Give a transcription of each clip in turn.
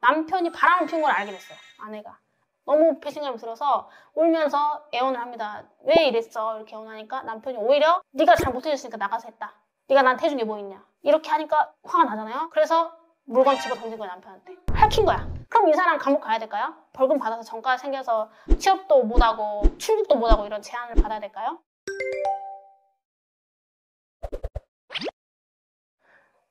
남편이 바람을 피운 걸 알게 됐어요. 아내가. 너무 배신감이 들어서 울면서 애원을 합니다. 왜 이랬어? 이렇게 애원하니까 남편이 오히려 네가 잘못해줬으니까 나가서 했다. 네가 나한테 해준 게 뭐 있냐. 이렇게 하니까 화가 나잖아요. 그래서 물건 집어 던진 거야, 남편한테. 핥힌 거야. 그럼 이 사람 감옥 가야 될까요? 벌금 받아서 전과가 생겨서 취업도 못하고 출국도 못하고 이런 제한을 받아야 될까요?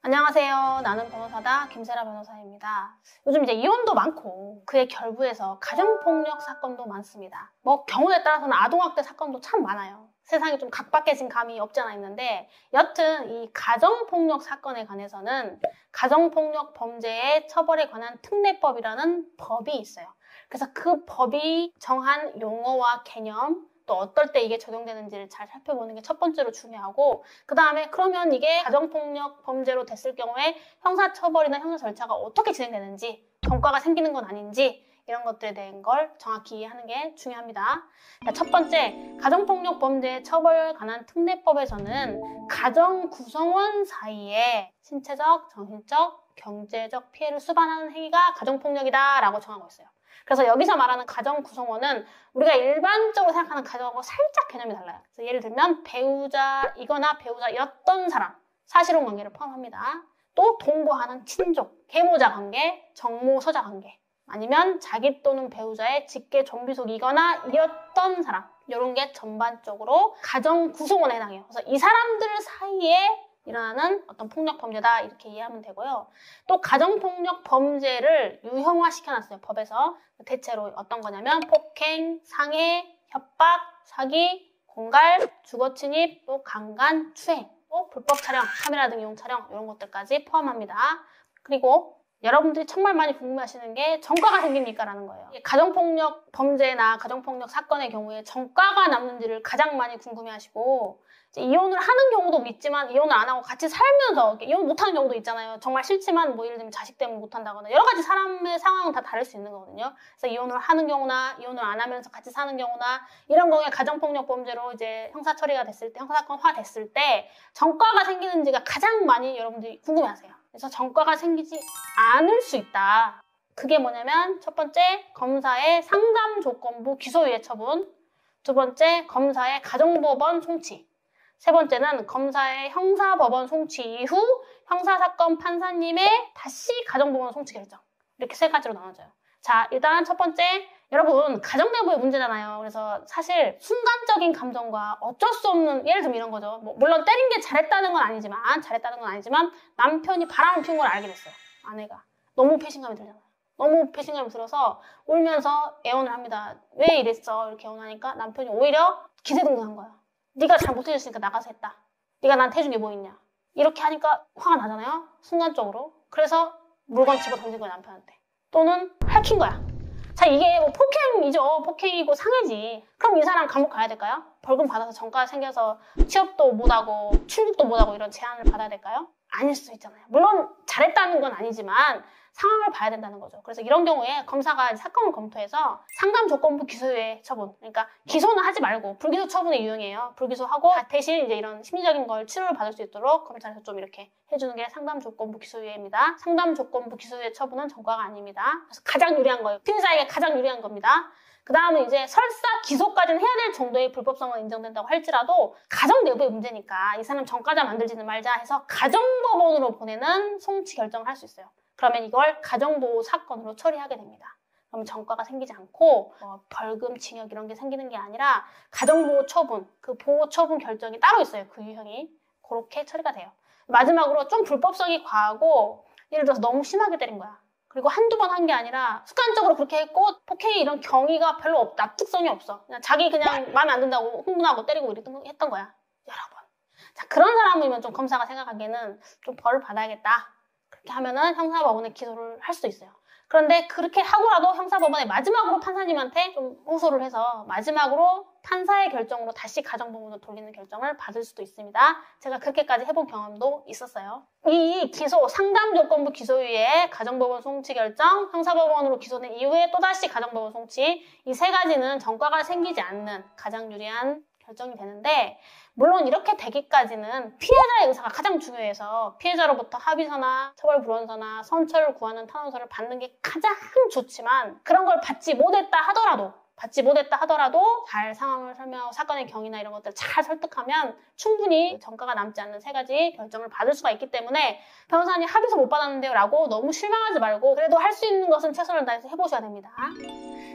안녕하세요. 나는 변호사다 김세라 변호사입니다. 요즘 이제 이혼도 많고 그에 결부해서 가정폭력 사건도 많습니다. 뭐 경우에 따라서는 아동학대 사건도 참 많아요. 세상이 좀 각박해진 감이 없지 않아 있는데 여튼 이 가정폭력 사건에 관해서는 가정폭력 범죄의 처벌에 관한 특례법이라는 법이 있어요. 그래서 그 법이 정한 용어와 개념 또 어떨 때 이게 적용되는지를 잘 살펴보는 게 첫 번째로 중요하고 그 다음에 그러면 이게 가정폭력 범죄로 됐을 경우에 형사처벌이나 형사 절차가 어떻게 진행되는지 전과가 생기는 건 아닌지 이런 것들에 대한 걸 정확히 이해하는 게 중요합니다. 첫 번째, 가정폭력 범죄 처벌 관한 특례법에서는 가정 구성원 사이에 신체적, 정신적, 경제적 피해를 수반하는 행위가 가정폭력이다 라고 정하고 있어요. 그래서 여기서 말하는 가정 구성원은 우리가 일반적으로 생각하는 가정하고 살짝 개념이 달라요. 그래서 예를 들면 배우자이거나 배우자였던 사람, 사실혼 관계를 포함합니다. 또 동거하는 친족, 계모자 관계, 정모서자 관계, 아니면 자기 또는 배우자의 직계 존비속이거나 이었던 사람, 이런 게 전반적으로 가정 구성원에 해당해요. 그래서 이 사람들 사이에 일어나는 어떤 폭력 범죄다 이렇게 이해하면 되고요. 또 가정폭력 범죄를 유형화 시켜놨어요. 법에서. 대체로 어떤 거냐면 폭행, 상해, 협박, 사기, 공갈, 주거침입, 또 강간, 추행, 또 불법 촬영, 카메라 등 이용 촬영 이런 것들까지 포함합니다. 그리고 여러분들이 정말 많이 궁금해하시는 게 전과가 생깁니까? 라는 거예요. 가정폭력 범죄나 가정폭력 사건의 경우에 전과가 남는지를 가장 많이 궁금해하시고 이혼을 하는 경우도 있지만 이혼을 안 하고 같이 살면서 이혼 못하는 경우도 있잖아요. 정말 싫지만 뭐 예를 들면 자식 때문에 못한다거나 여러 가지 사람의 상황은 다 다를 수 있는 거거든요. 그래서 이혼을 하는 경우나 이혼을 안 하면서 같이 사는 경우나 이런 경우에 가정폭력 범죄로 이제 형사 처리가 됐을 때 형사사건화 됐을 때 전과가 생기는지가 가장 많이 여러분들이 궁금해하세요. 그래서 전과가 생기지 않을 수 있다. 그게 뭐냐면 첫 번째, 검사의 상담 조건부 기소유예 처분. 두 번째, 검사의 가정법원 송치. 세 번째는 검사의 형사법원 송치 이후 형사사건 판사님의 다시 가정법원 송치 결정. 이렇게 세 가지로 나눠져요. 자, 일단 첫 번째, 여러분 가정내부의 문제잖아요. 그래서 사실 순간적인 감정과 어쩔 수 없는 예를 들면 이런 거죠. 뭐 물론 때린 게 잘했다는 건 아니지만 남편이 바람을 피운 걸 알게 됐어요. 아내가. 너무 배신감이 들잖아요. 너무 배신감이 들어서 울면서 애원을 합니다. 왜 이랬어? 이렇게 애원하니까 남편이 오히려 기세등등한 거예요. 네가 잘못해줬으니까 나가서 했다. 네가 나한테 해준 게 뭐 있냐. 이렇게 하니까 화가 나잖아요. 순간적으로. 그래서 물건 집어 던진 거야 남편한테. 또는 핥힌 거야. 자, 이게 뭐 폭행이죠. 폭행이고 상해지. 그럼 이 사람 감옥 가야 될까요? 벌금 받아서 전과가 생겨서 취업도 못하고 출국도 못하고 이런 제한을 받아야 될까요? 아닐 수 있잖아요. 물론 잘했다는 건 아니지만 상황을 봐야 된다는 거죠. 그래서 이런 경우에 검사가 사건을 검토해서 상담 조건부 기소유예 처분. 그러니까 기소는 하지 말고 불기소 처분의 유형이에요. 불기소하고 대신 이제 이런 심리적인 걸 치료를 받을 수 있도록 검찰에서 좀 이렇게 해주는 게 상담 조건부 기소유예입니다. 상담 조건부 기소유예 처분은 전과가 아닙니다. 그래서 가장 유리한 거예요. 피해자에게 가장 유리한 겁니다. 그 다음에 이제 설사 기소까지는 해야 될 정도의 불법성은 인정된다고 할지라도 가정 내부의 문제니까 이 사람 전과자 만들지는 말자 해서 가정법원으로 보내는 송치 결정을 할 수 있어요. 그러면 이걸 가정보호 사건으로 처리하게 됩니다. 그러면 전과가 생기지 않고 벌금, 징역 이런 게 생기는 게 아니라 가정보호 처분, 그 보호 처분 결정이 따로 있어요. 그 유형이. 그렇게 처리가 돼요. 마지막으로 좀 불법성이 과하고 예를 들어서 너무 심하게 때린 거야. 그리고 한두 번 한 게 아니라 습관적으로 그렇게 했고 폭행이 이런 경위가 별로 납득성이 없어. 그냥 자기 그냥 마음에 안 든다고 흥분하고 때리고 했던 거야. 여러 번. 자, 그런 사람이면 좀 검사가 생각하기에는 좀 벌을 받아야겠다. 그렇게 하면은 형사법원에 기소를 할 수도 있어요. 그런데 그렇게 하고라도 형사법원에 마지막으로 판사님한테 좀 호소를 해서 마지막으로 판사의 결정으로 다시 가정법원으로 돌리는 결정을 받을 수도 있습니다. 제가 그렇게까지 해본 경험도 있었어요. 이 기소, 상담조건부 기소유예, 가정법원 송치 결정, 형사법원으로 기소된 이후에 또다시 가정법원 송치 이 세 가지는 전과가 생기지 않는 가장 유리한 결정이 되는데 물론 이렇게 되기까지는 피해자의 의사가 가장 중요해서 피해자로부터 합의서나 처벌불원서나 선처를 구하는 탄원서를 받는 게 가장 좋지만 그런 걸 받지 못했다 하더라도 잘 상황을 설명하고 사건의 경위나 이런 것들을 잘 설득하면 충분히 전가가 남지 않는 3가지 결정을 받을 수가 있기 때문에 변호사님 합의서 못 받았는데요 라고 너무 실망하지 말고 그래도 할 수 있는 것은 최선을 다해서 해보셔야 됩니다.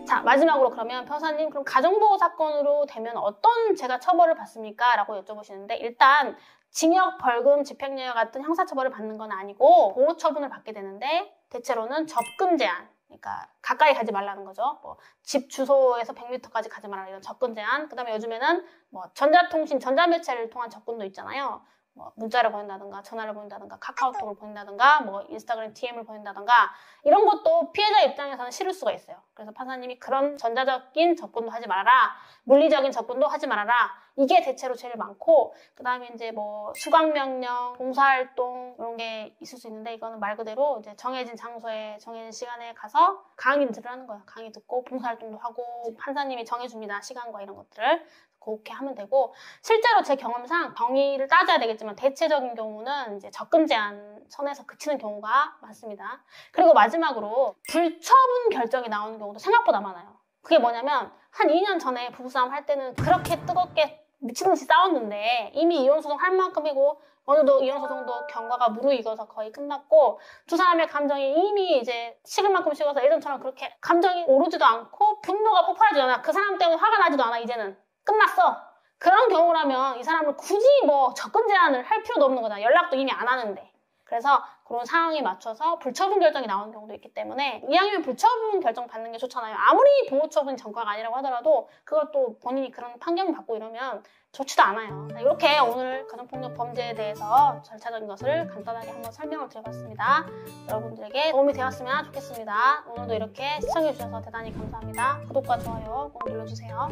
자, 마지막으로 그러면 변호사님 그럼 가정보호 사건으로 되면 어떤 제가 처벌을 받습니까? 라고 여쭤보시는데 일단 징역, 벌금, 집행유예 같은 형사처벌을 받는 건 아니고 보호처분을 받게 되는데 대체로는 접근 제한, 그러니까 가까이 가지 말라는 거죠. 뭐 집 주소에서 100m까지 가지 말라 이런 접근 제한. 그다음에 요즘에는 뭐 전자통신, 전자매체를 통한 접근도 있잖아요. 뭐 문자를 보낸다든가 전화를 보낸다든가 카카오톡을 보낸다든가 뭐 인스타그램 DM을 보낸다든가 이런 것도 피해자 입장에서는 싫을 수가 있어요. 그래서 판사님이 그런 전자적인 접근도 하지 말아라, 물리적인 접근도 하지 말아라, 이게 대체로 제일 많고 그 다음에 이제 뭐 수강명령, 봉사활동 이런 게 있을 수 있는데 이거는 말 그대로 이제 정해진 장소에 정해진 시간에 가서 강의를 하는 거예요. 강의 듣고 봉사활동도 하고 판사님이 정해줍니다. 시간과 이런 것들을. 그렇게 하면 되고 실제로 제 경험상 경위를 따져야 되겠지만 대체적인 경우는 이제 접근 제한 선에서 그치는 경우가 많습니다. 그리고 마지막으로 불처분 결정이 나오는 경우도 생각보다 많아요. 그게 뭐냐면 한 2년 전에 부부싸움 할 때는 그렇게 뜨겁게 미친듯이 싸웠는데 이미 이혼소송 할 만큼이고 어느덧 이혼소송도 경과가 무르익어서 거의 끝났고 두 사람의 감정이 이미 이제 식을 만큼 식어서 예전처럼 그렇게 감정이 오르지도 않고 분노가 폭발하지도 않아. 그 사람 때문에 화가 나지도 않아. 이제는 끝났어. 그런 경우라면 이 사람을 굳이 뭐 접근 제한을 할 필요도 없는 거잖아. 연락도 이미 안 하는데. 그래서 그런 상황에 맞춰서 불처분 결정이 나오는 경우도 있기 때문에 이왕이면 불처분 결정 받는 게 좋잖아요. 아무리 보호처분 전과가 아니라고 하더라도 그걸 또 본인이 그런 판결을 받고 이러면 좋지도 않아요. 이렇게 오늘 가정폭력 범죄에 대해서 절차적인 것을 간단하게 한번 설명을 드려봤습니다. 여러분들에게 도움이 되었으면 좋겠습니다. 오늘도 이렇게 시청해주셔서 대단히 감사합니다. 구독과 좋아요 꼭 눌러주세요.